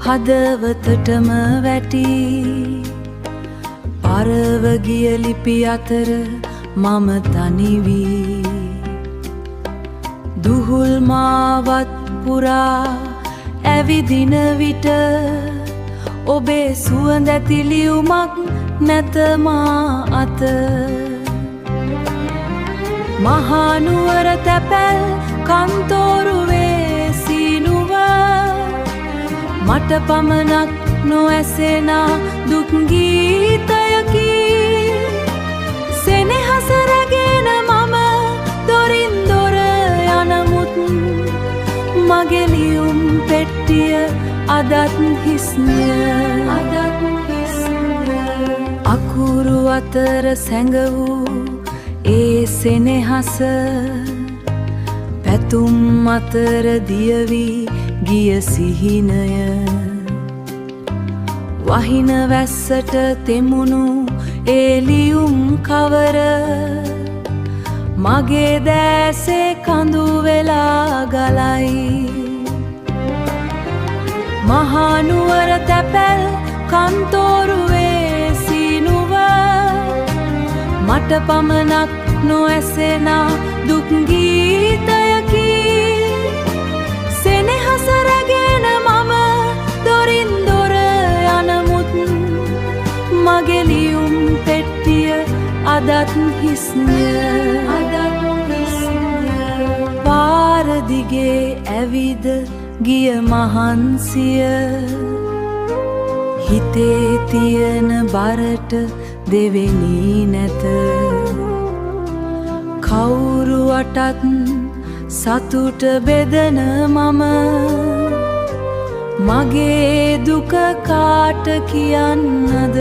හදවතටම වැටි පරව ගිය ලිපි අතර මම තනි වී දුහුල් මාවත් පුරා ඇවිදින විට ඔබේ සුවඳ ඇති ලියුමක් නැත මා අත මහනුවර තැපැල් කන්තෝරුවේ සීනුව මට පමණක් නොඇසෙනා දුක් ගීතයකි සෙනෙහස රැගෙන මම දොරින් දොර යනමුත් මගේ ලියුම් පෙට්ටිය අදත් හිස්ය අකුරු අතර සැඟ වූ ඒ සෙනෙහස පැතුම් අතර දියවී ගිය සිහිනය වහින වැස්සට තෙමුණු ඒ ලියුම් කවර මගේ දැසේ කඳු වෙලා ගලයි මහනුවර තැපැල් කන්තෝරුවේ සීනුව මට පමණක් නොඇසෙනා දුක් ගීතයකි සෙනෙහස රැගෙන මම දොරින් දොර යනමුත් මගේ ලියුම් පෙට්ටිය අදත් හිස්ය පාර දිගේ ඇවිද ගිය මහන්සිය හිතේ තියෙන බරට දෙවෙනි නැත කවුරුවටත් සතුට බෙදන මම මගේ දුක කාට කියන්නද